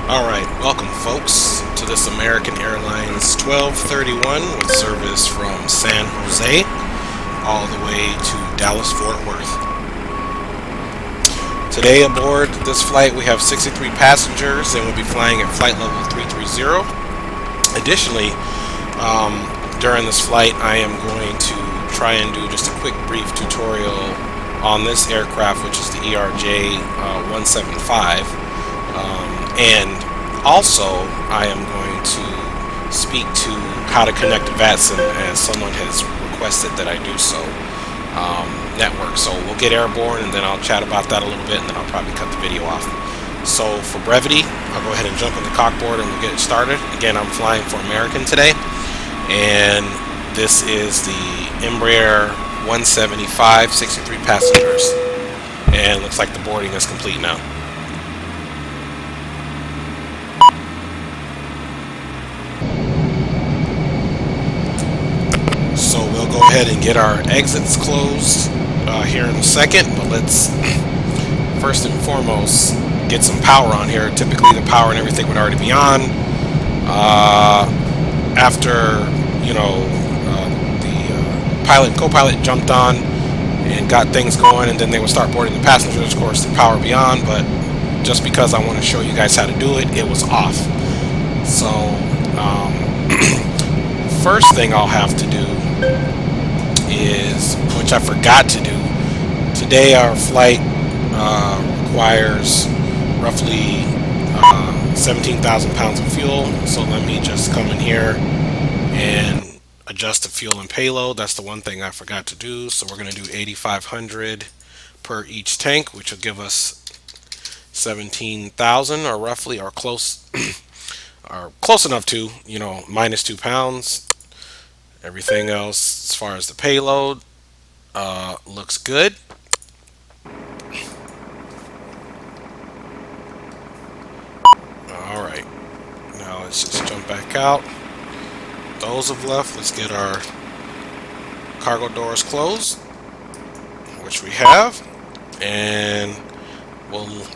Alright, welcome folks to this American Airlines 1231 with service from San Jose all the way to Dallas-Fort Worth. Today aboard this flight we have 63 passengers and we'll be flying at flight level 330. Additionally, during this flight I am going to try and do just a quick brief tutorial on this aircraft, which is the ERJ 175. And also I am going to speak to how to connect to VATSIM, as someone has requested that I do so, network. So we'll get airborne and then I'll chat about that a little bit and then I'll probably cut the video off. So for brevity, I'll go ahead and jump in the cockpit and we'll get it started. Again, I'm flying for American today, and this is the Embraer 175, 63 passengers, and looks like the boarding is complete now. So we'll go ahead and get our exits closed here in a second, but let's first and foremost get some power on here. Typically the power and everything would already be on. After, you know, the pilot and co-pilot jumped on and got things going, and then they would start boarding the passengers, of course the power would be on, but just because I want to show you guys how to do it, it was off. So first thing I'll have to do is, which I forgot to do, today our flight requires roughly 17,000 pounds of fuel. So let me just come in here and adjust the fuel and payload. That's the one thing I forgot to do. So we're going to do 8,500 per each tank, which will give us 17,000, or roughly, or close or close enough to, you know, minus 2 pounds. Everything else as far as the payload looks good. Alright, now let's just jump back out. Those have left. Let's get our cargo doors closed, which we have, and we'll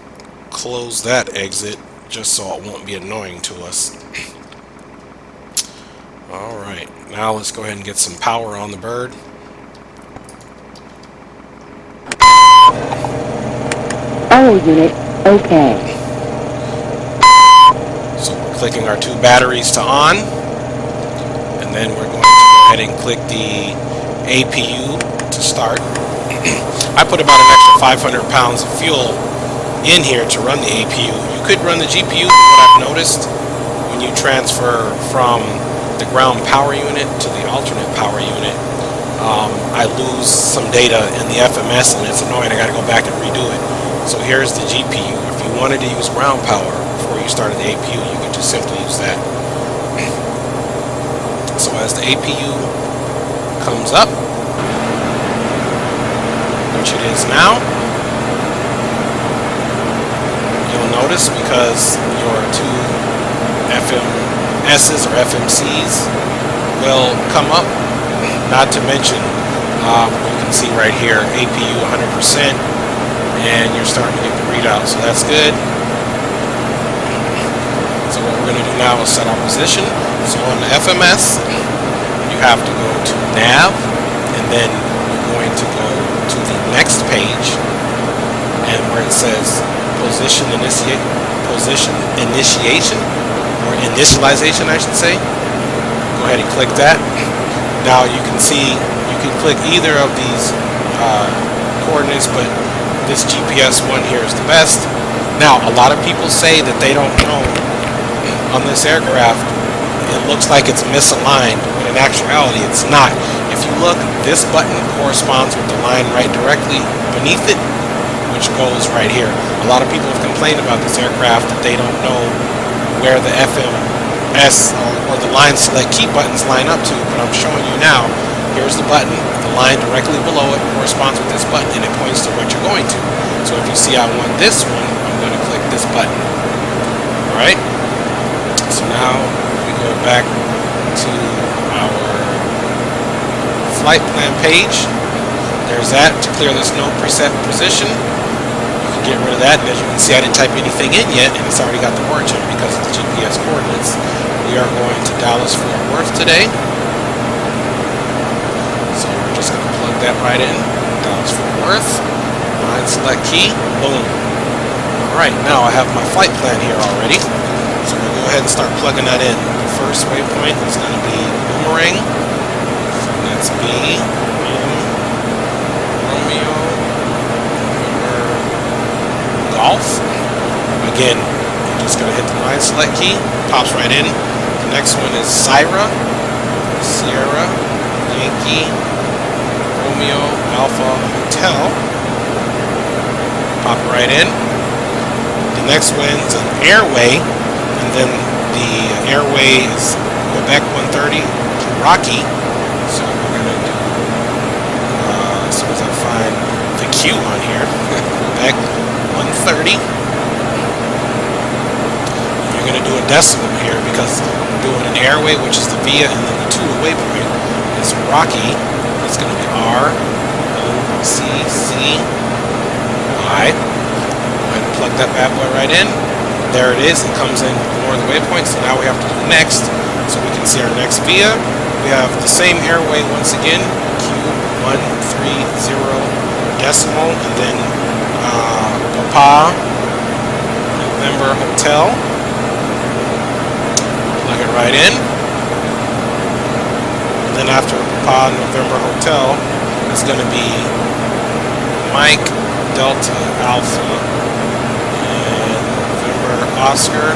close that exit just so it won't be annoying to us. Alright, now let's go ahead and get some power on the bird. Power unit, okay. So we're clicking our 2 batteries to on, and then we're going to go ahead and click the APU to start. I put about an extra 500 pounds of fuel in here to run the APU. You could run the GPU, but what I've noticed when you transfer from the ground power unit to the alternate power unit, I lose some data in the FMS and it's annoying. I gotta go back and redo it. So here's the GPU. If you wanted to use ground power before you started the APU, you could just simply use that. So as the APU comes up, which it is now, you'll notice, because your 2 FMSs or FMCs will come up. Not to mention, you can see right here, APU 100%, and you're starting to get the readout, so that's good. So what we're going to do now is set our position. So on the FMS, you have to go to nav, and then you're going to go to the next page, and where it says position initiation, or initialization I should say, go ahead and click that. Now you can see, you can click either of these coordinates, but this GPS one here is the best. Now a lot of people say that they don't know on this aircraft, it looks like it's misaligned, but in actuality it's not. If you look, this button corresponds with the line right directly beneath it, which goes right here. A lot of people have complained about this aircraft that they don't know where the FMS or the line select key buttons line up to, but I'm showing you now. Here's the button, the line directly below it corresponds with this button, and it points to what you're going to. So if you see I want this one, I'm going to click this button. Alright, so now we go back to our flight plan page. There's that to clear this no preset position. You can get rid of that, and as you can see, I didn't type anything in yet, and it's already got the origin because of the GPS coordinates. We are going to Dallas Fort Worth today, so we're just going to plug that right in. Dallas Fort Worth, line select key, boom. Alright, now I have my flight plan here already, so we'll go ahead and start plugging that in. The first waypoint is going to be Boomerang, so that's B, M, Romeo, Golf. Again, you're just going to hit the line select key, pops right in. The next one is Sierra, Sierra, Yankee, Romeo, Alpha, Hotel. Pop it right in. The next one's an Airway, and then the Airway is Quebec 130 to Rocky. So we're going to do, as soon as I find the Q on here, Quebec 130. And you're going to do a decimal here because we're doing an Airway, which is the VIA, and then the two waypoint is Rocky. It's going to be R, O, C, C, I. Go ahead and plug that bad boy right in. There it is. It comes in more of the waypoints. So now we have to do next, so we can see our next VIA. We have the same Airway once again, Q130 decimal, and then Papa November Hotel. Plug it right in. And then after Papa November Hotel, it's going to be Mike Delta Alpha and November Oscar,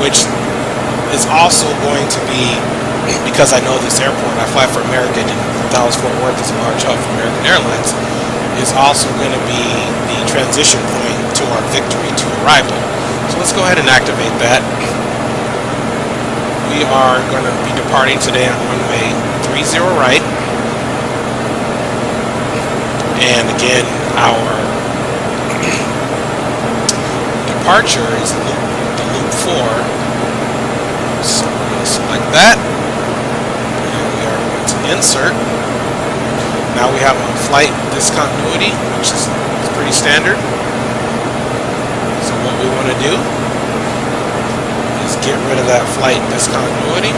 which is also going to be, because I know this airport, I fly for American, and Dallas Fort Worth is a large hub for American Airlines, is also going to be the transition point to our victory to arrival. So let's go ahead and activate that. We are going to be departing today on runway 30 right. And again, our departure is the loop 4. So we're going to select that. And we are going to insert. Now we have a flight discontinuity, which is pretty standard. So what we want to do is get rid of that flight discontinuity.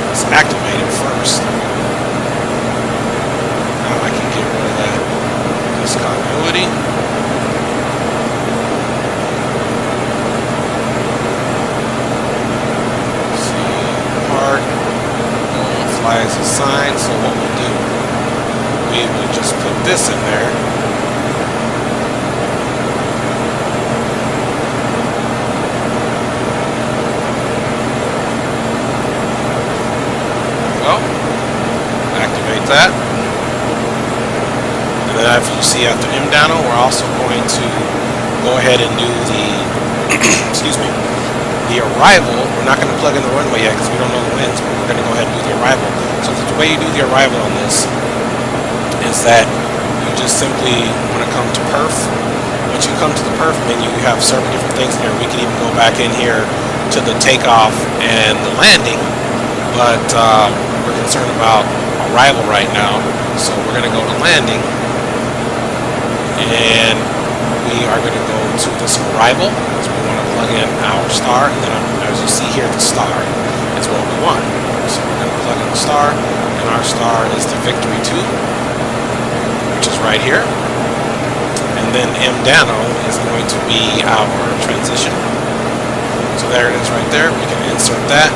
Let's activate it first. Now I can get rid of that discontinuity. Fly as assigned, so what we'll do, we will just put this in there. Well, activate that. And then as you see after MDANO, we're also going to go ahead and do the, excuse me, the arrival. We're not going to plug in the runway yet because we don't know the winds, but we're going to go ahead and do the arrival. So the way you do the arrival on this is that you just simply want to come to perf. Once you come to the perf menu, you have several different things in there. We can even go back in here to the takeoff and the landing, but we're concerned about arrival right now. So we're going to go to landing, and we are going to go to this arrival. So we want to plug in our star, and then as you see here, the star is what we want. So we're going to plug in the star, and our star is the Victory 2, which is right here. And then MDANO is going to be our transition. So there it is right there. We can insert that,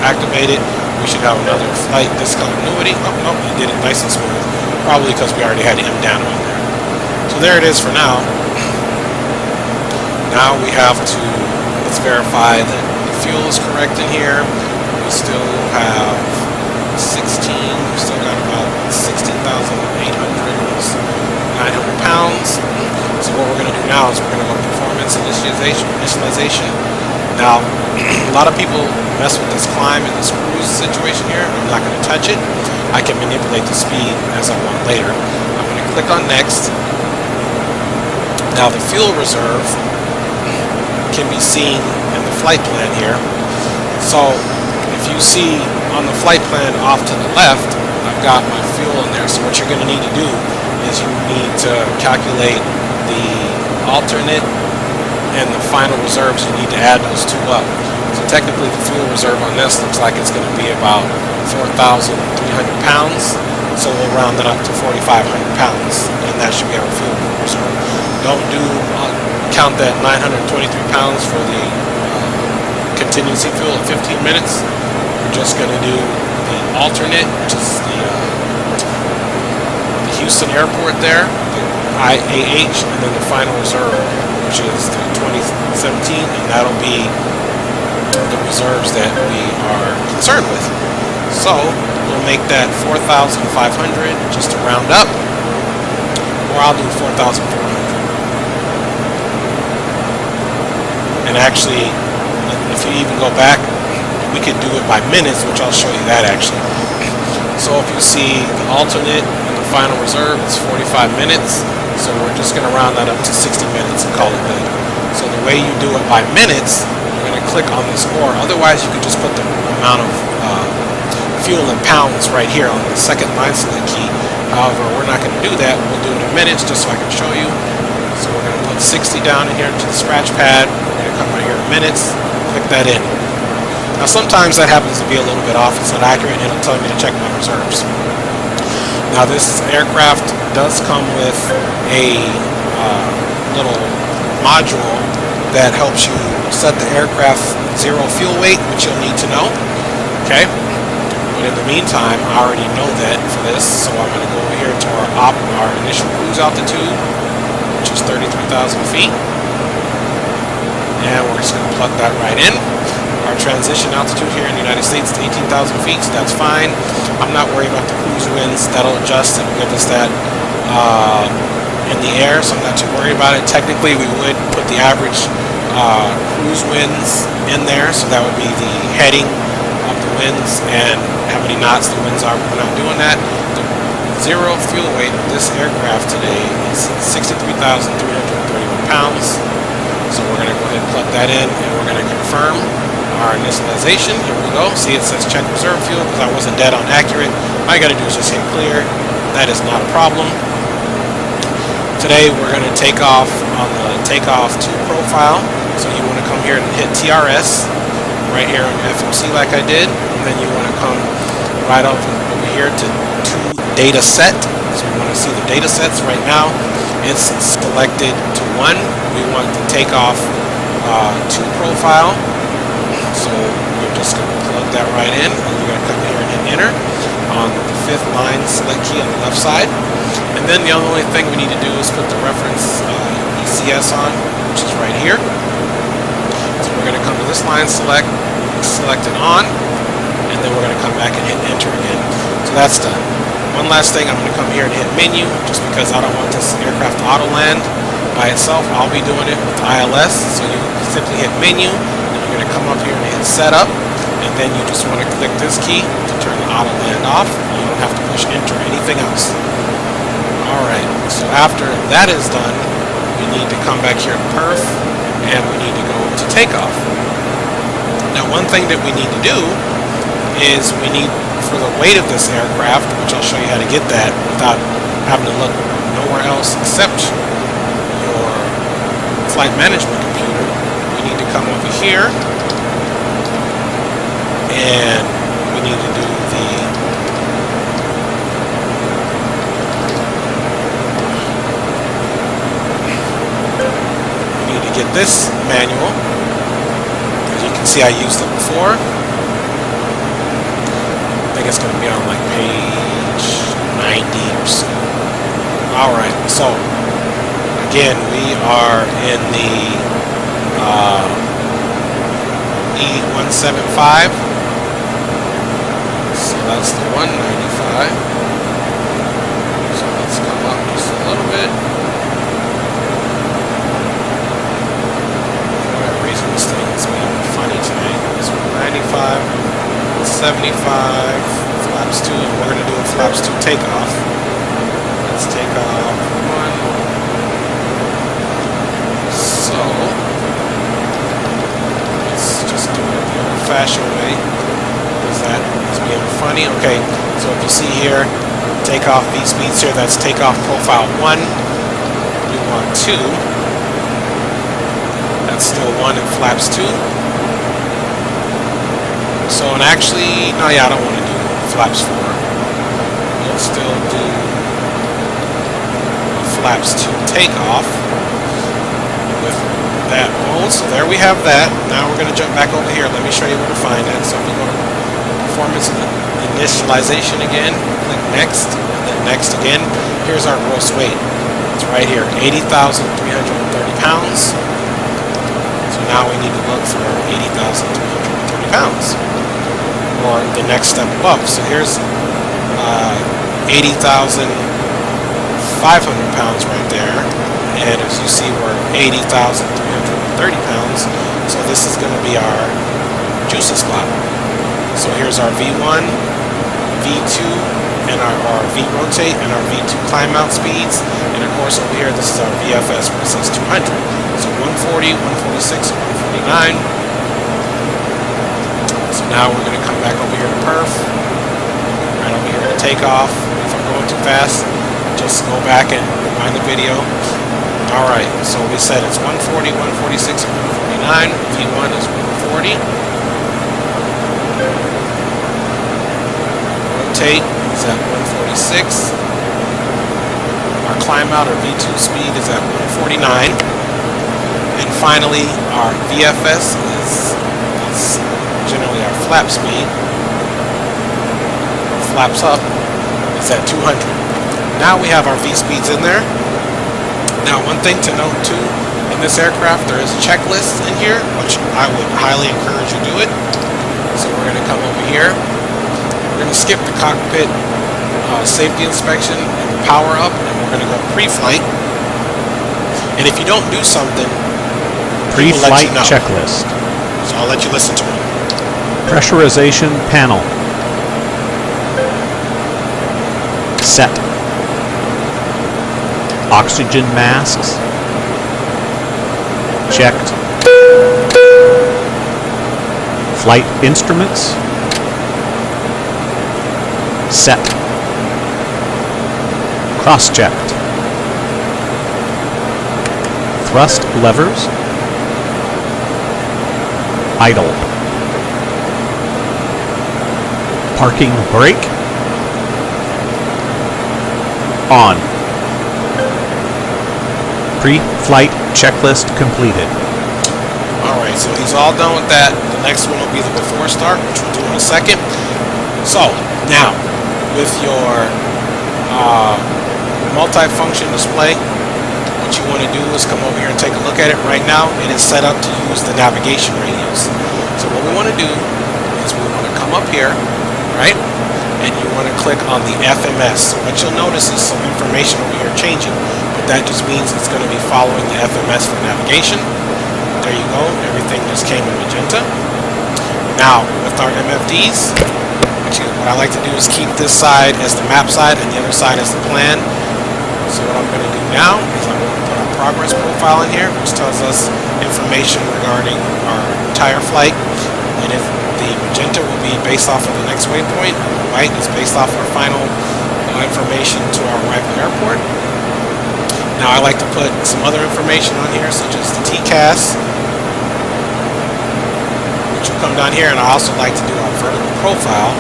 activate it. We should have another flight discontinuity. Oh, no, it did it nice and smooth. Probably because we already had MDANO in there. So there it is for now. Now we have to, let's verify that the fuel is correct in here. We still have 16, we've still got about 16,800, 900 pounds. So what we're going to do now is we're going to go performance initialization. Now, a lot of people mess with this climb and this cruise situation here. I'm not going to touch it. I can manipulate the speed as I want later. I'm going to click on next. Now the fuel reserve can be seen in the flight plan here. So if you see on the flight plan off to the left, I've got my fuel in there. So what you're going to need to do is you need to calculate the alternate and the final reserves. You need to add those two up. So technically the fuel reserve on this looks like it's going to be about 4,300 pounds. So we'll round it up to 4,500 pounds, and that should be our fuel reserve. Don't count that 923 pounds for the contingency fuel at 15 minutes. We're just going to do the alternate, which is the Houston airport there, the IAH, and then the final reserve, which is the 2017, and that'll be the reserves that we are concerned with. So we'll make that 4,500 just to round up, or I'll do 4,400. And actually, if you even go back, we could do it by minutes, which I'll show you that actually. So if you see the alternate and the final reserve, it's 45 minutes. So we're just going to round that up to 60 minutes and call it good. So the way you do it by minutes, you're going to click on this or. Otherwise, you could just put the amount of fuel in pounds right here on the second line select key. However, we're not going to do that. We'll do it in minutes just so I can show you. So we're going to put 60 down in here into the scratch pad. We're going to come right here in minutes, click that in. Now sometimes that happens to be a little bit off. It's not accurate, and it'll tell me to check my reserves. Now this aircraft does come with a little module that helps you set the aircraft zero fuel weight, which you'll need to know. Okay. But in the meantime, I already know that for this, so I'm going to go over here to our initial cruise altitude, which is 33,000 feet. And we're just going to plug that right in. Our transition altitude here in the United States is 18,000 feet, so that's fine. I'm not worried about the cruise winds. That'll adjust and give us that in the air, so I'm not too worried about it. Technically, we would put the average cruise winds in there, so that would be the heading of the winds and how many knots the winds are, but we're not doing that. The zero fuel weight of this aircraft today is 63,331 pounds. So we're going to go ahead and plug that in, and we're going to confirm our initialization. Here we go. See, it says check reserve fuel because I wasn't dead on accurate. All you got to do is just hit clear. That is not a problem. Today we're going to take off on the takeoff to profile. So you want to come here and hit TRS right here on FMC like I did, and then you want to come right over here to data set. So we want to see the data sets right now. It's selected to 1. We want to take off to profile. So we're just going to plug that right in, and you're going to come here and hit enter on the 5th line select key on the left side. And then the only thing we need to do is put the reference ECS on, which is right here. So we're going to come to this line, select it on, and then we're going to come back and hit enter again. So that's done. One last thing, I'm going to come here and hit menu, just because I don't want this aircraft to auto land by itself. I'll be doing it with ILS, so you simply hit menu, and you're going to come up here and hit setup, and then you just want to click this key to turn the auto land off. You don't have to push enter or anything else. Alright, so after that is done, we need to come back here to perf, and we need to go to takeoff. Now one thing that we need to do is we need, for the weight of this aircraft, which I'll show you how to get that without having to look nowhere else except your flight management computer, we need to come over here and we need to do the get this manual. As you can see, I used it before. I think it's going to be on like page 90 or so. Alright, so again, we are in the E175. So that's the 195. So let's come up just a little bit. This thing is being funny tonight. It's 95, 75, flaps 2, and we're going to do a flaps 2 takeoff. Let's take off 1. So, let's just do it the old-fashioned way. Is that it's being funny? Okay, so if you see here, takeoff V speeds here, that's takeoff profile 1. We want 2. That's still 1 and flaps 2. So, and actually, no, yeah, I don't want to do flaps 4. We'll still do flaps 2 takeoff with that mode. So there we have that. Now we're going to jump back over here. Let me show you where to find that. So if we go to performance and initialization again, click next, and then next again. Here's our gross weight. It's right here, 80,330 pounds. So now we need to look for 80,330 pounds, or the next step above. So here's 80,500 pounds right there, and as you see, we're 80,330 pounds. So this is going to be our juicy spot. So here's our V1, V2, and our V rotate and our V2 climb out speeds, and of course over here this is our VFS where it says 200. So 140, 146, 149. So now we're going to come back over here to perf, right over here to takeoff. If I'm going too fast, just go back and rewind the video. Alright, so we said it's 140, 146, and 149. V1 is 140. Rotate is at 146. Our climb out or V2 speed is at 149. And finally, our VFS is generally our flap speed. Flaps up is at 200. Now we have our V speeds in there. Now one thing to note too, in this aircraft there is a checklist in here, which I would highly encourage you to do it. So we're going to come over here. We're going to skip the cockpit safety inspection and the power up, and we're going to go pre-flight. And if you don't do something, Preflight checklist. So I'll let you listen to it. Pressurization panel. Set. Oxygen masks. Checked. Flight instruments. Set. Cross-checked. Thrust levers. Idle. Parking brake. On. Pre-flight checklist completed. Alright, so he's all done with that. The next one will be the before start, which we'll do in a second. So, now, with your multifunction display, what you want to do is come over here and take a look at it. Right now, it is set up to use the navigation radios. So what we want to do is we want to come up here, right? And you want to click on the FMS. So what you'll notice is some information over here changing, but that just means it's going to be following the FMS for navigation. There you go. Everything just came in magenta. Now, with our MFDs, what I like to do is keep this side as the map side and the other side as the plan. So what I'm going to do now is I'm going to put our progress profile in here, which tells us information regarding our entire flight. And if the magenta will be based off of the next waypoint, and the white is based off our final information to our arrival airport. Now I like to put some other information on here, such as the TCAS, which will come down here, and I also like to do our vertical profile,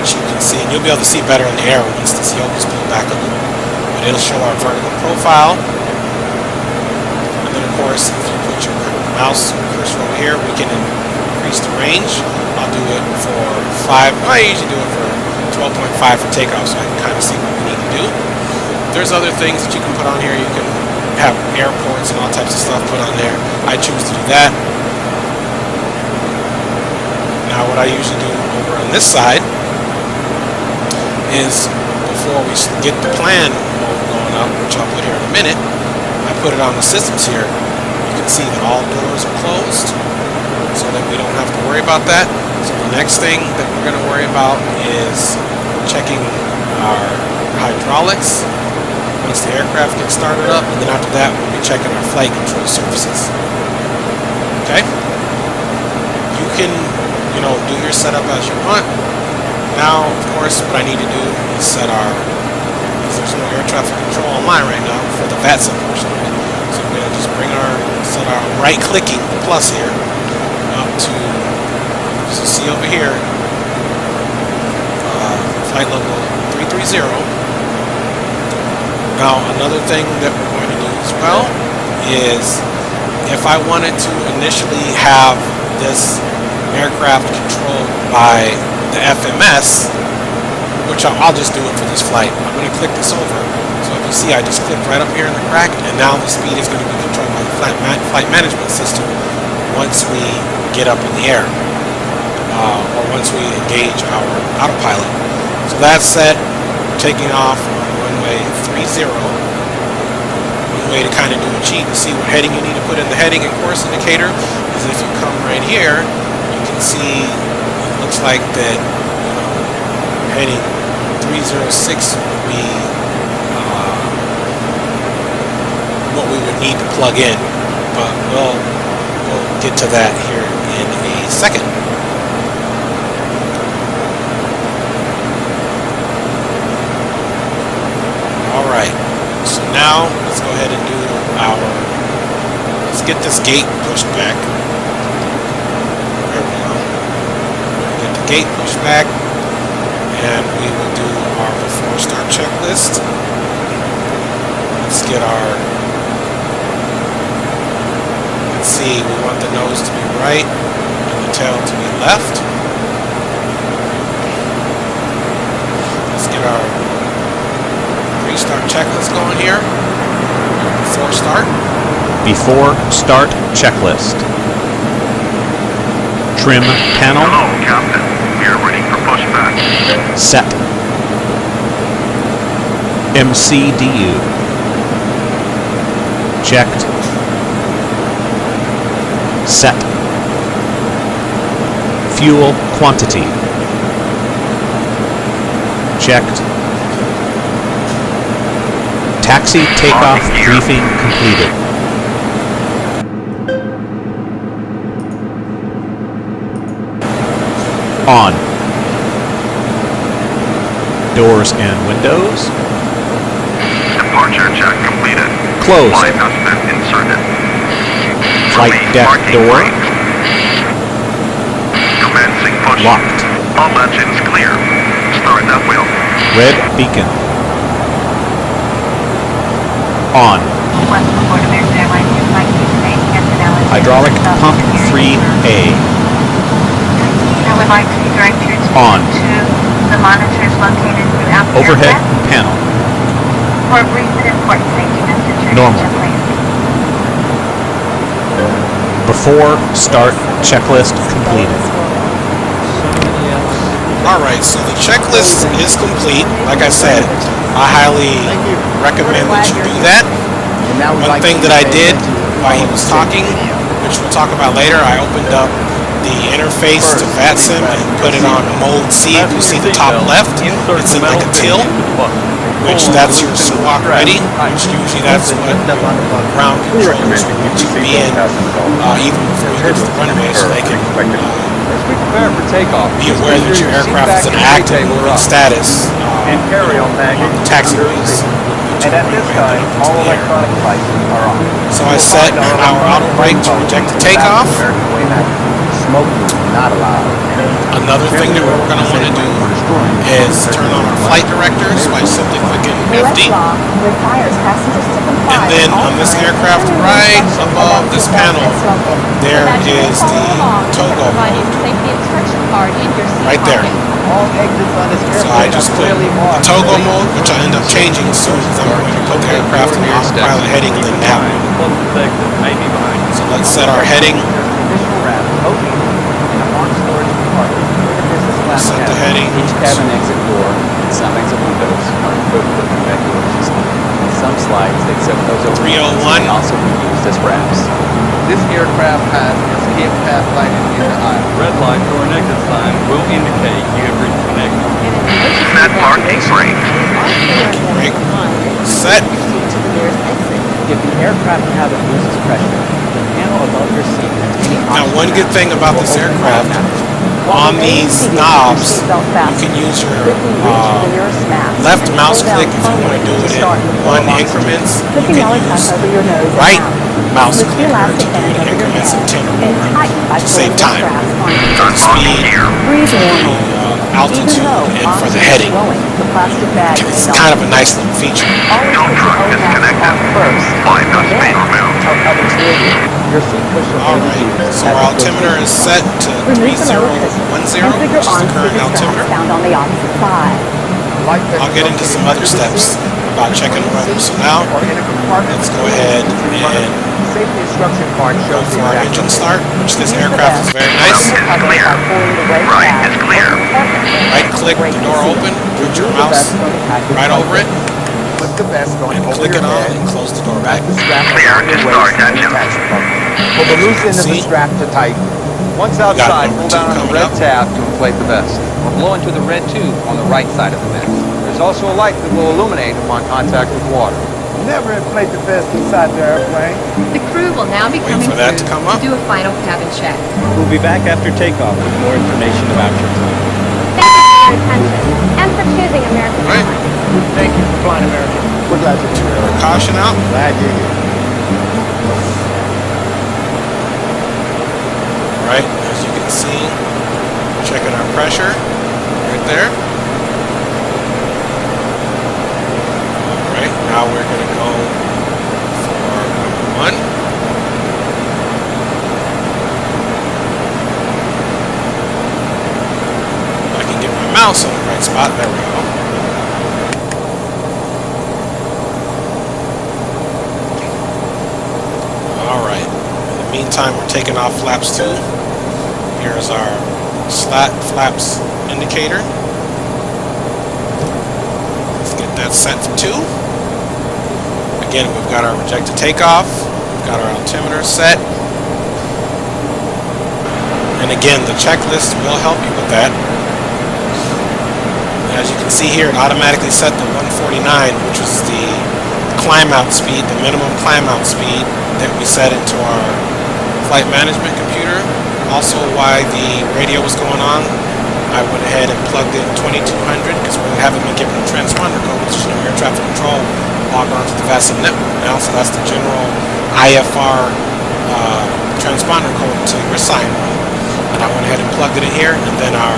which you can see, and you'll be able to see better in the air once this yoke is pulled back a little. But it'll show our vertical profile. And then of course, if you put your mouse cursor over here, we can increase the range. I'll do it for 5. I usually do it for 12.5 for takeoff, so I can kind of see what we need to do. There's other things that you can put on here. You can have airports and all types of stuff put on there. I choose to do that. Now what I usually do over on this side is, before we get the plan mode going up, which I'll put here in a minute, I put it on the systems here. You can see that all doors are closed, so that we don't have to worry about that. So the next thing that we're going to worry about is checking our hydraulics once the aircraft gets started up, and then after that we'll be checking our flight control surfaces. Okay? You can, do your setup as you want. Now, of course, what I need to do is set our, because there's no air traffic control on mine right now for the VATSIM portion of it. So I'm going to just set our right-clicking plus here up to, as you see over here, flight level 330. Now, another thing that we're going to do as well is if I wanted to initially have this aircraft controlled by the FMS, which I'll just do it for this flight. I'm going to click this over. So if you see, I just clicked right up here in the crack, and now the speed is going to be controlled by the flight management system once we get up in the air, or once we engage our autopilot. So that's set, taking off on runway 30. One way to kind of do a cheat to see what heading you need to put in the heading and course indicator is if you come right here, you can see it looks like that heading 306 would be what we would need to plug in, but we'll get to that here in a second. Alright, so now let's go ahead and do let's get this gate pushed back. There we go. Get the gate pushed back, and we will do our before start checklist. Let's get let's see, we want the nose to be right and the tail to be left. Let's get our pre-start checklist going here. Before start. Before start checklist. Trim panel. Hello, Captain. We are ready for pushback. Set. MCDU. Checked. Set. Fuel quantity. Checked. Taxi takeoff briefing completed. On. Doors and windows. Departure check completed. Closed. Flight has been inserted. Flight Release deck parking door. brakes. Commencing push. Locked. All engines clear. Start that wheel. Red beacon. On. Hydraulic pump 3A. I would like to direct your attention On. to the monitors located throughout the Overhead aircraft. panel. For a brief and important safety message. Normal. Please. Before start checklist completed. Alright, so the checklist is complete. Like I said, I highly recommend that you do that. One thing that I did while he was talking, which we'll talk about later, I opened up the interface to VATSIM and put it on mode C. If you see the top left, it's in like a till, which that's your squawk ready, which usually that's what ground controllers want you to be in even before you get to the runway, so they can We prepare for takeoff. be aware that your aircraft is in active moving status And carry-on on baggage the taxiways. And at this time, all electronic devices are on. So I set our auto brake to reject the takeoff. Smoking not allowed. Another thing that we're going to want to do is turn on our flight directors by simply clicking FD. And then on this aircraft right above this panel, there is the Togo mode. Right there. All exits on this So I just put the Togo mode, which I end up changing as soon as I'm going to put the aircraft in the autopilot heading and then nav. So let's set our heading. Set the heading. Each cabin exit door and some exit windows are equipped with convector system. Some slides, except those over 301. can also be used as ramps. This aircraft has escape path lighted in the aisle. Red light or an exit sign will indicate you have reached an exit. Set parking brake. Brake. Set. If the aircraft cabin loses pressure, the panel above your seat has any Now, one good thing about this aircraft on these knobs, you can use your left mouse click if you want to do it in 1 increments. You can use right mouse click to do it in increments of 10 or more to save time. For the speed, altitude, and for the heading. It's kind of a nice little feature. Tow truck disconnected. Flight speed removed. Alright, so our altimeter is set to 3010, which is the current altimeter. I'll get into some other steps about checking the weather. So now, let's go ahead and go for our engine start, which this aircraft is very nice. Left is clear. Right is clear. Right click the door open, put your mouse right over it, and click it on and close the door back. Clear to start engine. Pull the loose end of the strap to tighten. Once Got outside, number pull 2 down on the coming red up. tab to inflate the vest, or blow into the red tube on the right side of the vest. There's also a light that will illuminate upon contact with water. Never inflate the vest inside the airplane. The crew will now be Wait coming for that to through come up. to do a final cabin check. We'll be back after takeoff with more information about your flight. Thank you for your attention and for choosing American Right. Airlines. Thank you for flying American. We're glad you're here. Caution out. Glad you're here. Right, as you can see, checking our pressure right there. Alright, now we're going to go for number 1. If I can get my mouse on the right spot, there we go. Alright, in the meantime, we're taking off flaps 2. Here's our slat flaps indicator. Let's get that set for 2. Again, we've got our projected takeoff. We've got our altimeter set. And again, the checklist will help you with that. As you can see here, it automatically set the 149, which was the climb out speed, the minimum climb out speed that we set into our flight management computer. Also, why the radio was going on, I went ahead and plugged in 2200 because we haven't been given a transponder code, which is air traffic control, log on to the VATSIM network now. So that's the general IFR transponder code to your sign on. And I went ahead and plugged it in here, and then our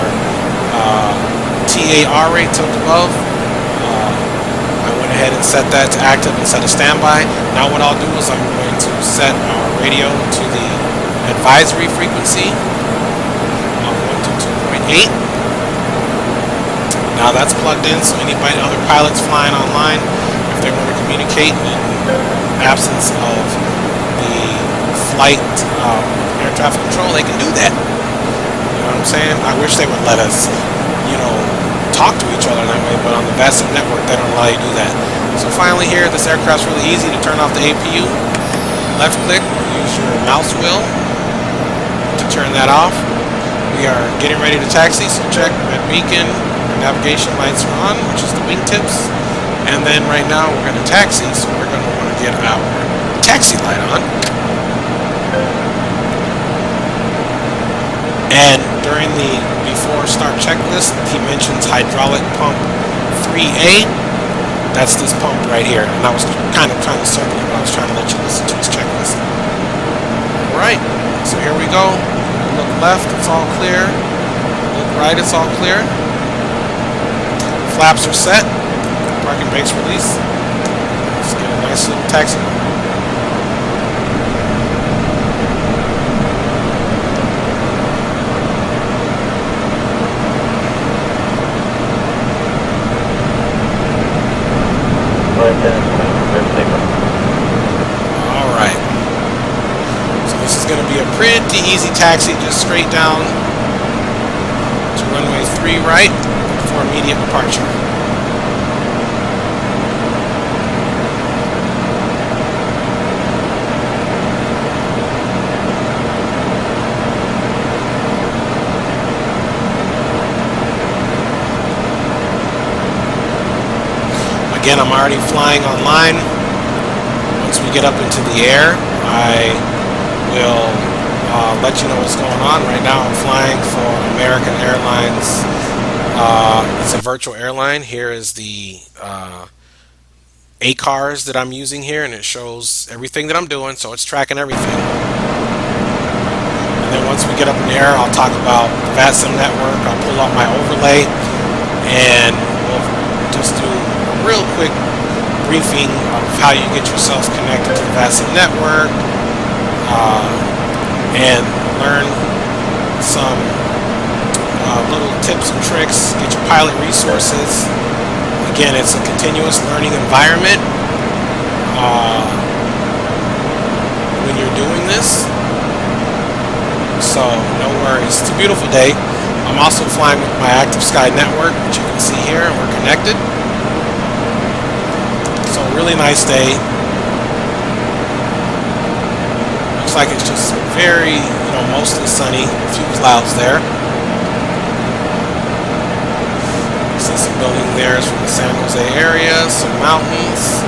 TAR rate tilt above. I went ahead and set that to active and set a standby. Now what I'll do is I'm going to set our radio to the advisory frequency of 122.8. Now that's plugged in, so anybody, other pilots flying online, if they want to communicate in absence of the flight air traffic control, they can do that. You know what I'm saying? I wish they would let us, you know, talk to each other that way, but on the VATSIM network, they don't allow you to do that. So finally here, this aircraft's really easy to turn off the APU. Left click, use your mouse wheel to turn that off. We are getting ready to taxi, so check that beacon. Navigation lights are on, which is the wingtips. And then right now we're going to taxi, so we're going to want to get our taxi light on. And during the before start checklist, he mentions hydraulic pump 3A. That's this pump right here. And I was kind of trying to circle it, but I was trying to let you listen to his checklist. Alright, so here we go. Look left, it's all clear. Look right, it's all clear. Flaps are set. Parking brakes release. Let's get a nice little taxi. Alright. So this is going to be a pretty easy taxi, just straight down to runway 3 right for immediate departure. Again, I'm already flying online. Once we get up into the air, I will let you know what's going on. Right now I'm flying for American Airlines. It's a virtual airline. Here is the ACARS that I'm using here, and it shows everything that I'm doing, so it's tracking everything. And then once we get up in the air, I'll talk about the VATSIM network. I'll pull out my overlay, and we'll just do a real quick briefing of how you get yourself connected to the VATSIM network, and learn some little tips and tricks, get your pilot resources. Again, it's a continuous learning environment when you're doing this, so no worries. It's a beautiful day. I'm also flying with my Active Sky network, which you can see here, and we're connected. So really nice day. Looks like it's just very, mostly sunny, a few clouds there. See some building there from the San Jose area, some mountains.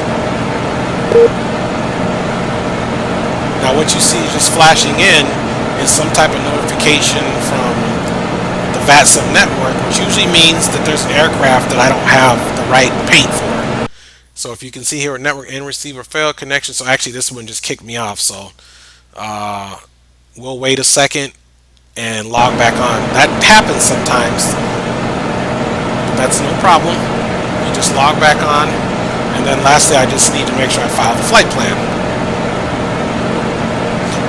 Now what you see just flashing in is some type of notification from the VATSIM network, which usually means that there's aircraft that I don't have the right paint for. So if you can see here, network and receiver failed connection. So actually this one just kicked me off. So we'll wait a second and log back on. That happens sometimes. That's no problem. You just log back on, and then lastly I just need to make sure I file the flight plan,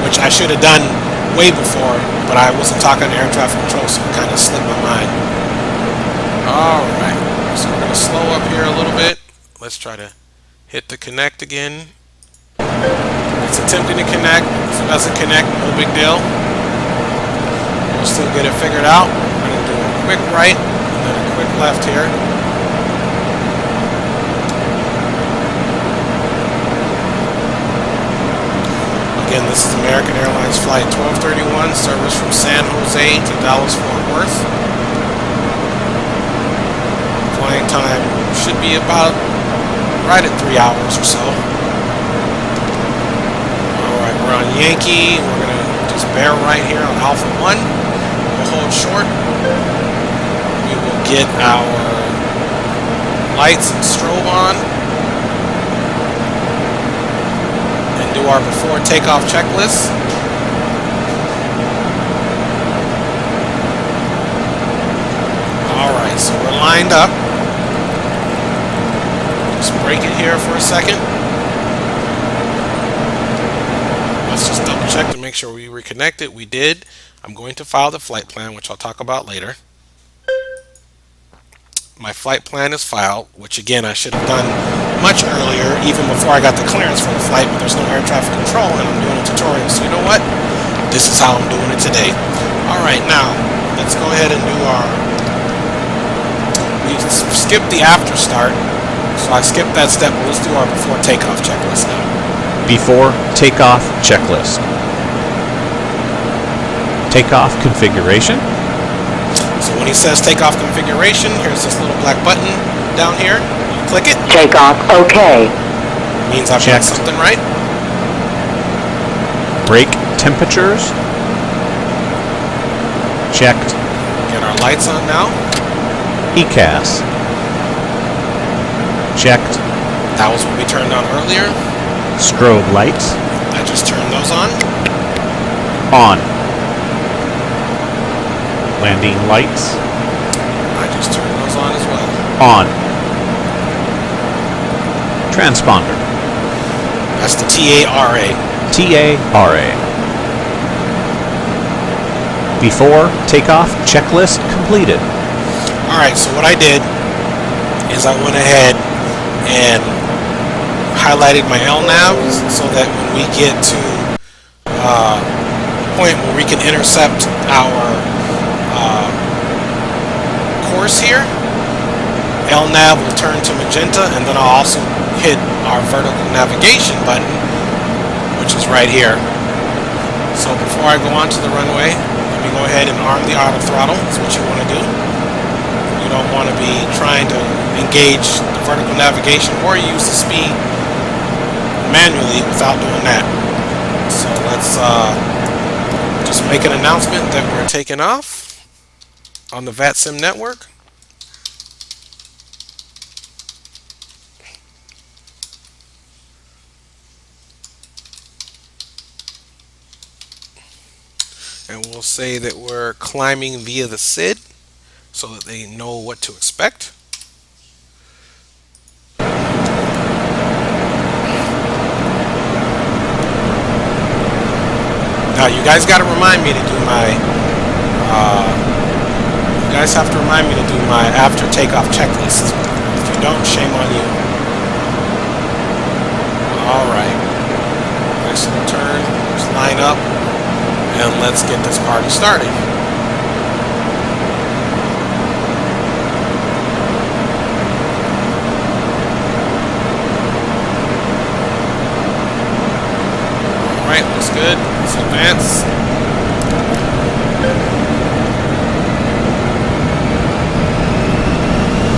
which I should have done way before, but I wasn't talking to air traffic control, so it kind of slipped my mind. Alright, so we're going to slow up here a little bit. Let's try to hit the connect again. It's attempting to connect. If it doesn't connect, no big deal. We'll still get it figured out. We're going to do a quick right and then a quick left here. Again, this is American Airlines Flight 1231, service from San Jose to Dallas-Fort Worth. Flying time should be about right at 3 hours or so. Alright, we're on Yankee. We're going to just bear right here on Alpha 1. We'll hold short. We will get our lights and strobe on and do our before takeoff checklist. Alright, so we're lined up. Just break it here for a second. Let's just double check to make sure we reconnected. We did. I'm going to file the flight plan, which I'll talk about later. My flight plan is filed, which again I should have done much earlier, even before I got the clearance for the flight, but there's no air traffic control and I'm doing a tutorial, so you know what? This is how I'm doing it today. Alright, now let's go ahead and do we skipped the after start, so I skipped that step, but let's do our before takeoff checklist now. Before takeoff checklist. Takeoff configuration. So when he says takeoff configuration, here's this little black button down here. You click it. Takeoff OK. Means I've done something right. Brake temperatures. Checked. Get our lights on now. ECAS. Checked. That was what we turned on earlier. Strobe lights. I just turned those on. On. Landing lights. I just turned those on as well. On. Transponder. That's the TARA. TARA. Before takeoff checklist completed. Alright, so what I did is I went ahead and highlighted my LNAVs so that when we get to a point where we can intercept our course here, LNAV will turn to magenta, and then I'll also hit our vertical navigation button, which is right here. So before I go onto the runway, let me go ahead and arm the auto throttle. That's what you want to do. You don't want to be trying to engage the vertical navigation or use the speed manually without doing that. So let's just make an announcement that we're taking off on the VATSIM network. And we'll say that we're climbing via the SID so that they know what to expect. Now you guys got to remind me to do my you guys have to remind me to do my after takeoff checklist. If you don't, shame on you. Alright. Nice little turn. Just line up and let's get this party started. Alright, looks good. Let's advance.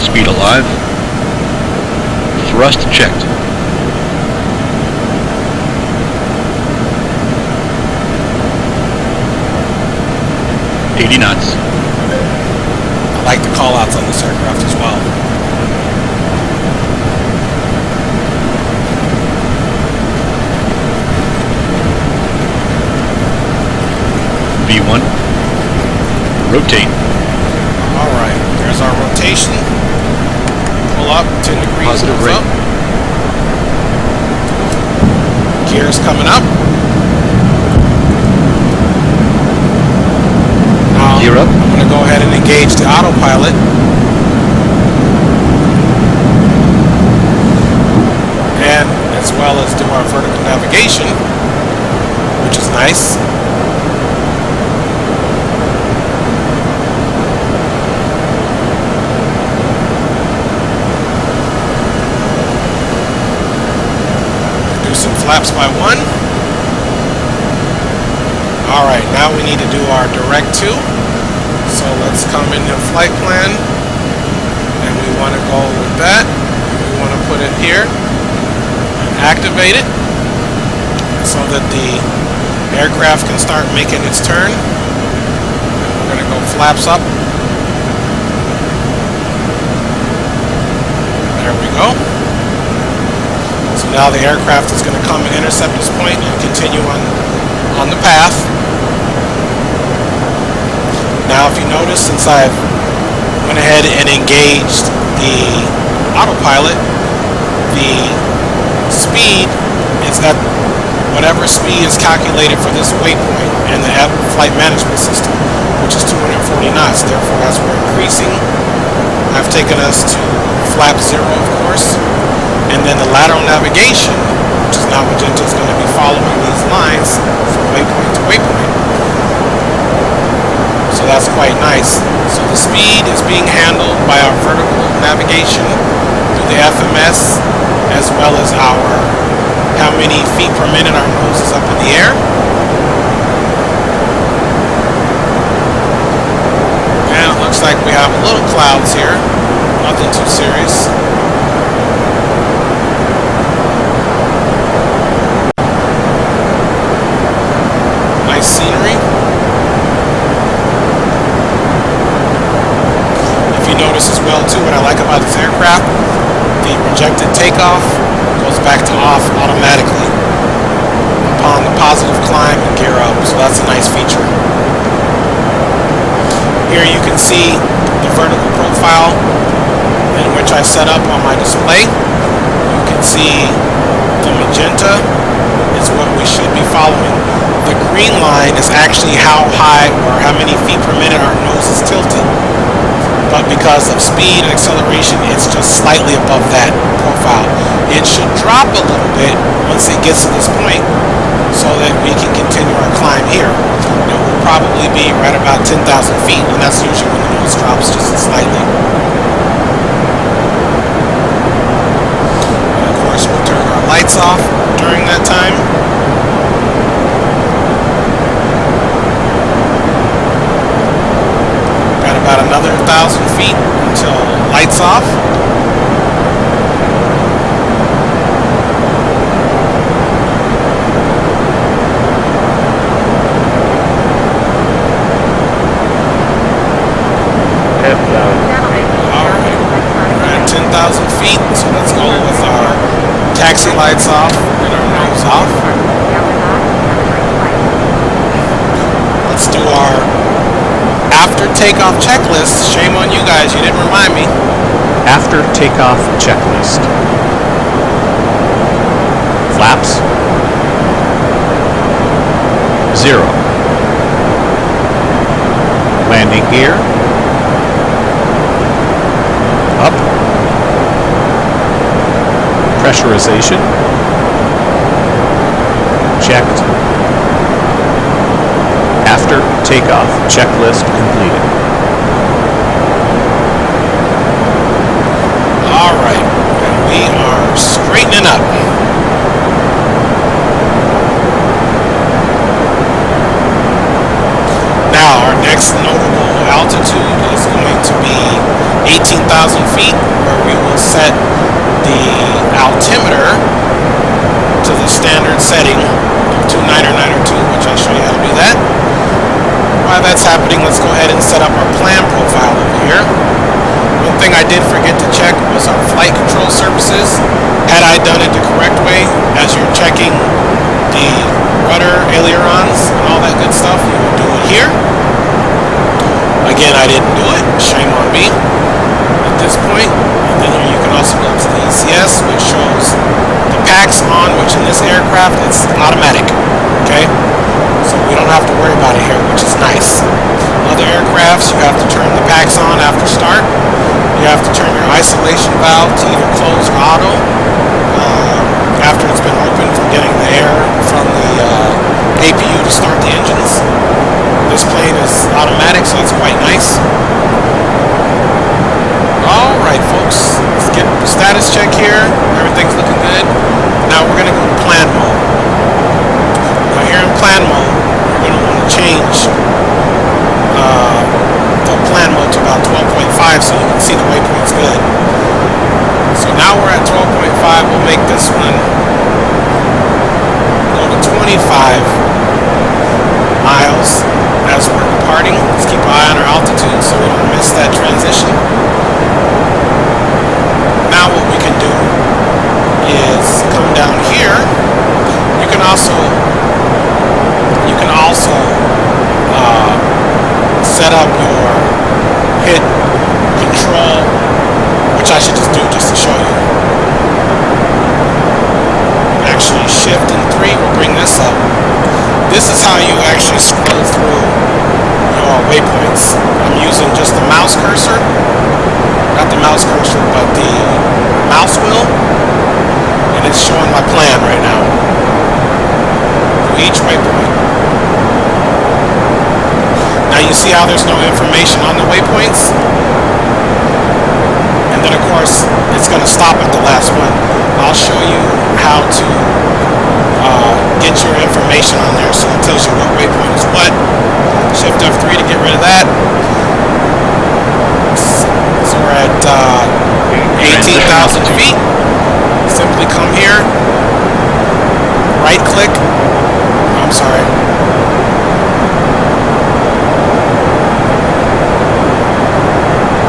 Speed alive. Thrust checked. Knots. I like the call outs on this aircraft as well. V1. Rotate. Alright, there's our rotation. Pull up, 10 degrees. Positive rate. Up. Gears coming up. Gear up. I'm going to go ahead and engage the autopilot. And as well as do our vertical navigation, which is nice. Reducing flaps by 1. Alright, now we need to do our direct to. So let's come into flight plan, and we want to go with that. We want to put it here and activate it so that the aircraft can start making its turn. And we're going to go flaps up. There we go. So now the aircraft is going to come and intercept this point and continue on the path. Now if you notice, since I've went ahead and engaged the autopilot, the speed is at whatever speed is calculated for this waypoint and the flight management system, which is 240 knots. Therefore, as we're increasing, I've taken us to flap 0, of course, and then the lateral navigation, which is now Magenta, is going to be following these lines from waypoint to waypoint. So that's quite nice. So the speed is being handled by our vertical navigation through the FMS, as well as how many feet per minute our nose is up in the air. And it looks like we have little clouds here. Nothing too serious. Nice scenery. Notice as well too, what I like about this aircraft, the projected takeoff goes back to off automatically upon the positive climb and gear up, so that's a nice feature. Here you can see the vertical profile in which I set up on my display. You can see the magenta is what we should be following. The green line is actually how high or how many feet per minute our nose is tilted. But because of speed and acceleration, it's just slightly above that profile. It should drop a little bit once it gets to this point so that we can continue our climb here. It will probably be right about 10,000 feet, and that's usually when the nose drops just slightly. And of course, we'll turn our lights off during that time. About another 1,000 feet until lights off. lights off and our nose off. Let's do our after takeoff checklist. Shame on you guys, you didn't remind me. After takeoff checklist. Flaps. 0. Landing gear. Up. Pressurization. Checked. After takeoff checklist completed. All right, and we are straightening up. Now, our next notable altitude is going to be 18,000 feet, where we will set the altimeter to the standard setting of 29902, which I'll show you how to do that. While that's happening, let's go ahead and set up our plan profile over here. One thing I did forget to check was our flight control surfaces. Had I done it the correct way, as you're checking the rudder, ailerons, and all that good stuff, you would do it here. Again, I didn't do it. Shame on me at this point. And then you can also go to the ECS, which shows the PACs on, which in this aircraft, it's automatic. Okay? So we don't have to worry about it here, which is nice. Other aircrafts, you have to turn the PACs on after start. You have to turn your isolation valve to either close or auto after it's been opened from getting the air from the APU to start the engines. This plane is automatic, so it's quite nice. Alright folks, let's get the status check here. Everything's looking good. Now we're going to go to plan mode. Now here in plan mode, we're going to want to change the plan mode to about 12.5 so you can see the waypoints good. So now we're at 12.5. We'll make this one go to 25 miles as we're departing. Let's keep an eye on our altitude so we don't miss that transition. Now what we can do is come down here. You can also set up your hit control, which I should just do just to show you. Actually, shift and 3 will bring this up. This is how you actually scroll through your waypoints. I'm using just the mouse cursor, not the mouse cursor, but the mouse wheel, and it's showing my plan right now for each waypoint. Now you see how there's no information on the waypoints? And then of course, it's going to stop at the last one. I'll show you how to get your information on there so it tells you what waypoint is what. Shift F3 to get rid of that. So we're at 18,000 feet. Simply come here, right click. I'm sorry.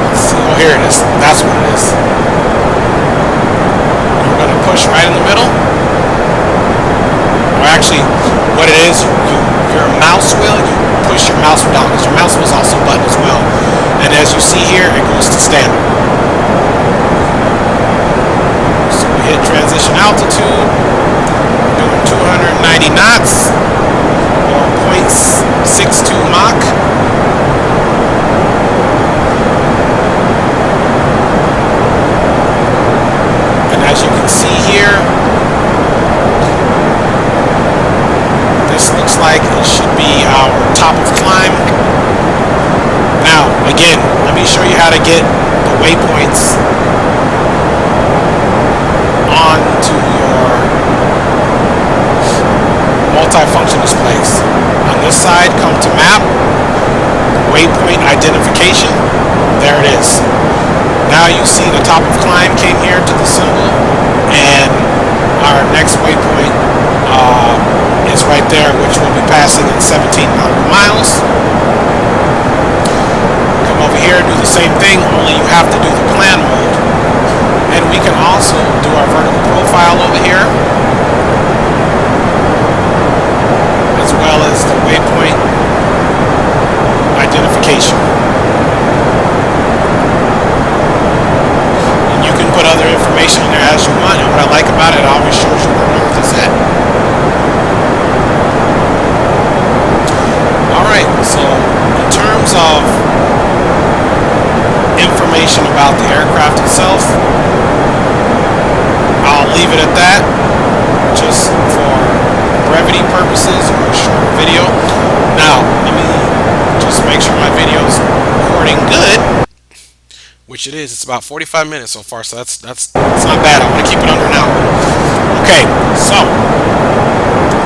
Let's see. Oh, here it is. That's what it is. We're going to push right in the middle. Or actually, what it is, your mouse wheel, you push your mouse down because your mouse wheel is also a button as well. And as you see here, it goes to standard. So we hit transition altitude, doing 290 knots, or 0.62 Mach. And as you can see here, this looks like it should be our top of climb. Now, again, let me show you how to get the waypoints onto your multifunction displays. On this side, come to map, waypoint identification. There it is. Now you see the top of climb came here to the symbol, and our next waypoint is right there, which will be passing in 17 miles. Come over here, do the same thing, only you have to do the plan mode. And we can also do our vertical profile over here. purposes or a shorter video. Now, let me just make sure my video's recording good, which it is. It's about 45 minutes so far, so that's not bad. I want to keep it under an hour. Okay, so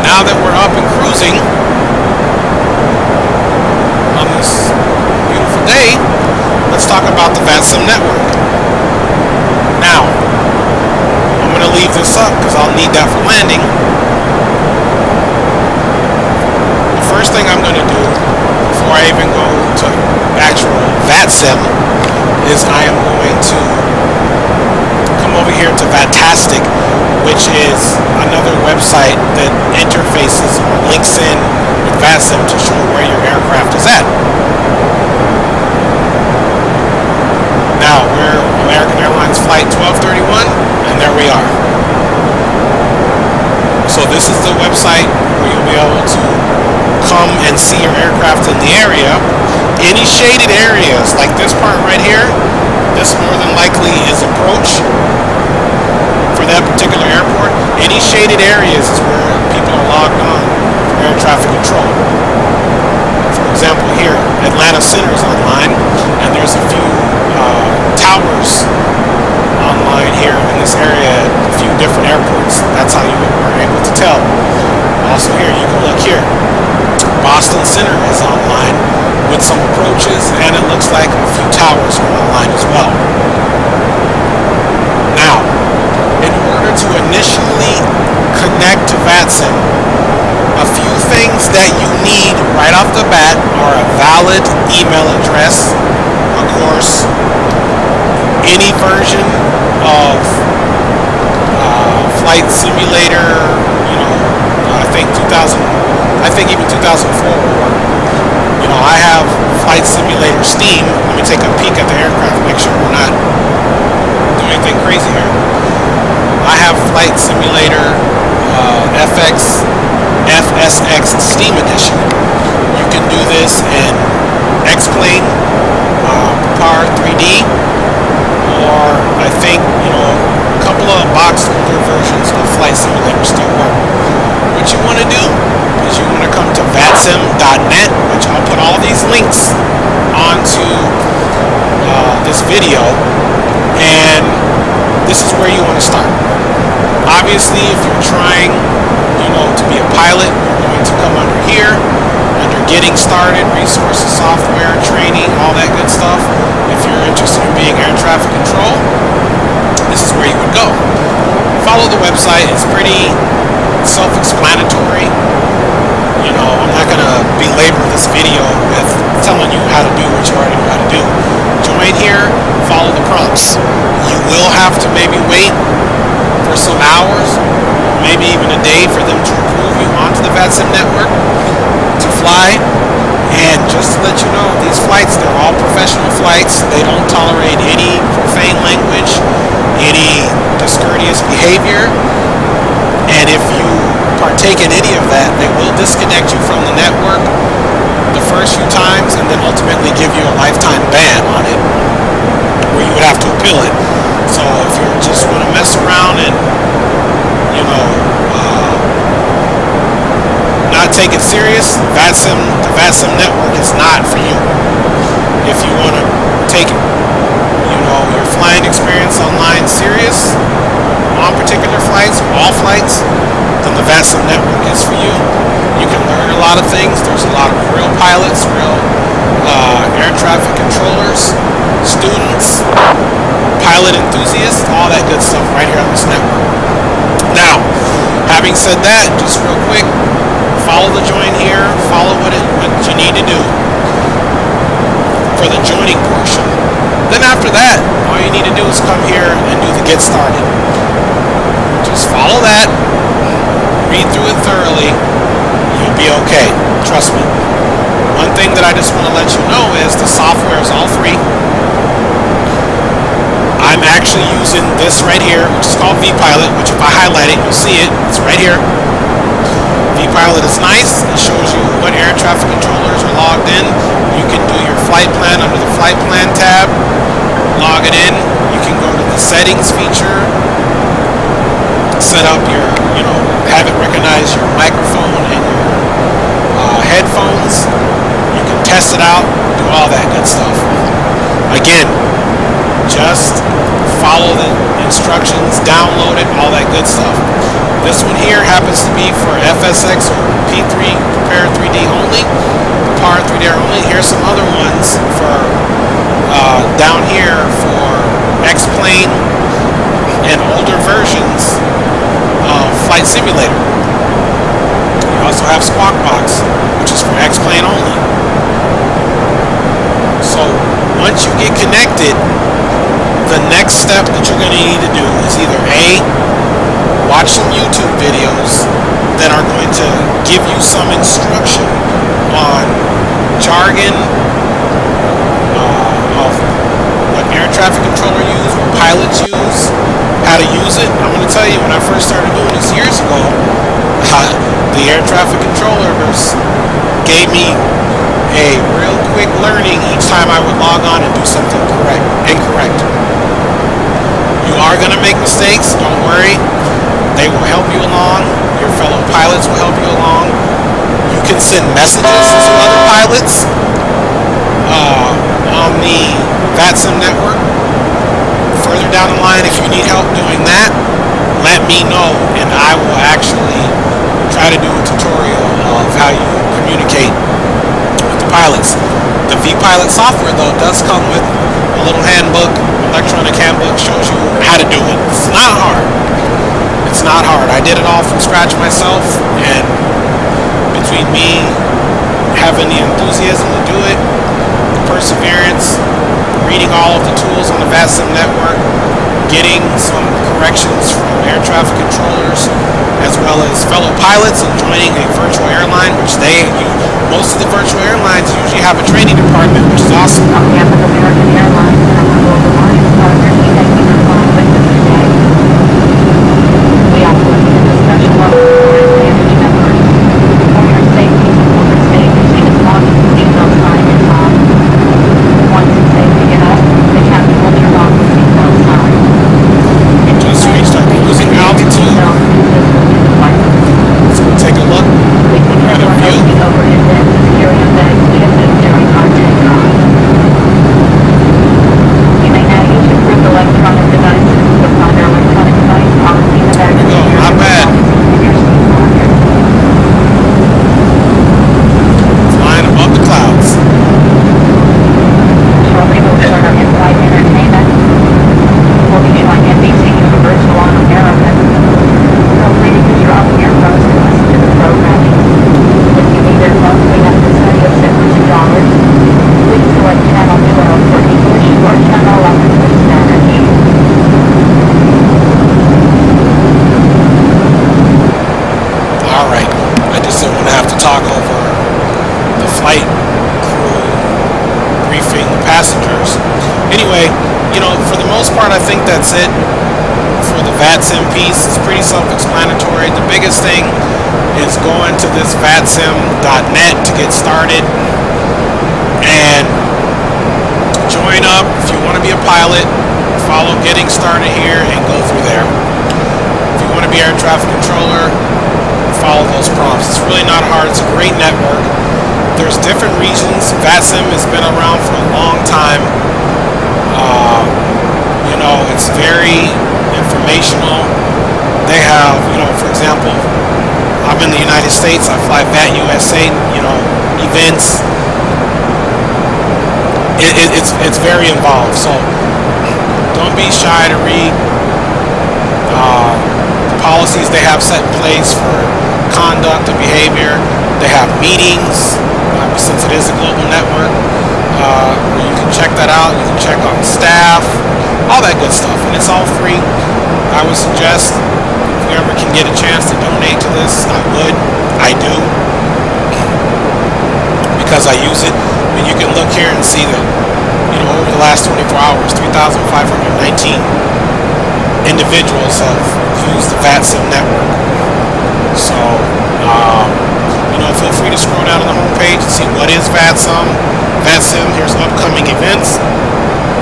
now that we're up and cruising on this beautiful day, let's talk about the VATSIM network. Now, I'm going to leave this up because I'll need that for landing. The first thing I'm going to do before I even go to actual VATSIM is I am going to come over here to Fantastic, which is another website that interfaces or links in with VATSIM to show where your aircraft is at. Now, we're American Airlines Flight 1231, and there we are. So this is the website where you'll be able to come and see your aircraft in the area. Any shaded areas, like this part right here, this more than likely is approach for that particular airport. Any shaded areas is where people are logged on for air traffic control. For example, here, Atlanta Center is online, and there's a few towers online here in this area at a few different airports. That's how you are able to tell. Also here, you can look here. Boston Center is online with some approaches, and it looks like a few towers are online as well. Now, in order to initially connect to VATSIM, a few things that you need right off the bat are a valid email address, of course, any version of Flight Simulator, I think even 2004 will work. I have Flight Simulator Steam. Let me take a peek at the aircraft, make sure we're not doing anything crazy here. I have Flight Simulator FSX Steam Edition. You can do this in X-Plane, Par 3D, or I think, a couple of box older versions of Flight Simulator still work. What you want to do is you want to come to VATSIM.net, which I'll put all these links onto this video, and this is where you want to start. Obviously, if you're trying, to be a pilot, you're going to come under here, under Getting Started, Resources, Software, Training, all that good stuff. If you're interested in being air traffic control, this is where you would go. Follow the website. It's pretty self-explanatory. I'm not going to belabor this video with telling you how to do what you already know how to do. Join here, follow the prompts. You will have to maybe wait for some hours, maybe even a day, for them to approve you onto the VATSIM network to fly. And just to let you know, these flights, they're all professional flights. They don't tolerate any profane language, any discourteous behavior. And if you partake in any of that, they will disconnect you from the network the first few times, and then ultimately give you a lifetime ban on it, where you would have to appeal it. So if you just want to mess around and not take it serious, the VATSIM network is not for you. If you want to take your flying experience online serious on particular flights, all flights, then the VATSIM network is for you. You can learn a lot of things. There's a lot of real pilots, real air traffic controllers, students, pilot enthusiasts, all that good stuff right here on this network. Now, having said that, just real quick, follow the join here, follow what you need to do for the joining portion. Then after that, all you need to do is come here and do the get started. Just follow that, read through it thoroughly, you'll be okay. Trust me. One thing that I just want to let you know is the software is all free. I'm actually using this right here, which is called VPilot, which if I highlight it, you'll see it. It's right here. VPilot is nice. It shows you what air traffic controllers are logged in. You can do your flight plan under the flight plan tab. Log it in. You can go to the settings feature. Set up your, have it recognize your microphone and your it out, do all that good stuff. Again, just follow the instructions, download it, all that good stuff. This one here happens to be for FSX or P3 Prepare 3D only, Power 3D only. Here's some other ones for down here for X-Plane and older versions of Flight Simulator. You also have Squawk Box, which is for X-Plane only. So once you get connected, the next step that you're going to need to do is either A, watch some YouTube videos that are going to give you some instruction on jargon of what air traffic controller use, what pilots use, how to use it. I'm going to tell you, when I first started doing this years ago, the air traffic controllers gave me a real quick learning each time I would log on and do something incorrect. You are going to make mistakes, don't worry. They will help you along. Your fellow pilots will help you along. You can send messages to other pilots on the VATSIM network. Further down the line, if you need help doing that, let me know, and I will actually try to do a tutorial of how you communicate with the pilots. The vPilot software, though, does come with a little handbook, electronic handbook, shows you how to do it. It's not hard. It's not hard. I did it all from scratch myself, and between me having the enthusiasm to do it, the perseverance, reading all of the tools on the VATSIM network, getting some corrections from air traffic controllers, as well as fellow pilots, and joining a virtual airline, which most of the virtual airlines usually have a training department, which is awesome. On behalf of American Airlines and our Global Alliance partners, we thank you for flying with us today. We also extend a special welcome to our advantage members. For your safety, for safety, as long as the seatbelt sign is on. Once it's safe to get up, the captain will turn off the seatbelt sign. Just reached our cruising altitude. So we'll take a look at a view. You may now use your approved electronic devices to find our electronic device policy in the back of the Oh, not bad. Flying above the clouds. Shortly we'll start our in-flight entertainment. We'll be showing NBC Universal on America. Feel free to use your own earphones to listen to the programming. If you need earphones, we have the study of $200. Please select channel 12 for English or channel 11 for Spanish. Alright, I just didn't want to have to talk over the flight crew briefing the passengers. Anyway, for the most part, I think that's it for the VATSIM piece. It's pretty self-explanatory. The biggest thing is going to this VATSIM.net to get started and join up. If you want to be a pilot, follow Getting Started here and go through there. If you want to be air traffic controller, follow those prompts. It's really not hard. It's a great network. There's different regions. VATSIM has been around for a long time. It's very informational. They have, for example, I'm in the United States. I fly VAT USA, events. It's very involved. So don't be shy to read the policies they have set in place for conduct and behavior. They have meetings, since it is a global network. You can check that out. You can check on staff, all that good stuff, and it's all free. I would suggest if you ever can get a chance to donate to this, I do, because I use it. And you can look here and see that, over the last 24 hours, 3,519 individuals have used the VATSIM network. So, feel free to scroll down on the homepage and see what is VATSIM. Here's upcoming events.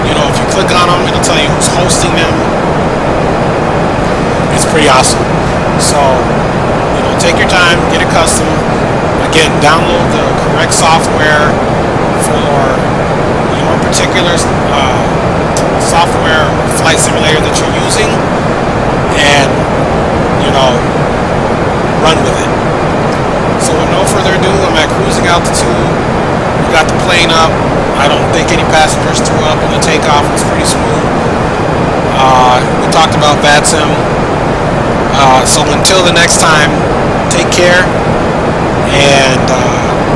If you click on them, it'll tell you who's hosting them. It's pretty awesome. So, take your time, get accustomed. Again, download the correct software, for your particular software flight simulator that you're using, and run with it. So with no further ado, I'm at cruising altitude. We got the plane up. I don't think any passengers threw up, and the takeoff was pretty smooth. We talked about VATSIM. So until the next time, take care, and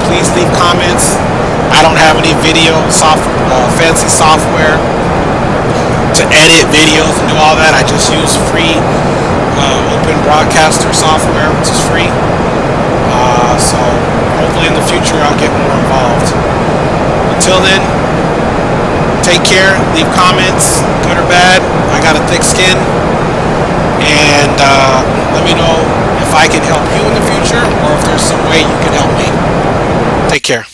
please leave comments. I don't have any fancy software to edit videos and do all that. I just use free open broadcaster software, which is free. So hopefully in the future I'll get more involved. Until then, take care, leave comments, good or bad. I got a thick skin, and let me know if I can help you in the future, or if there's some way you can help me. Take care.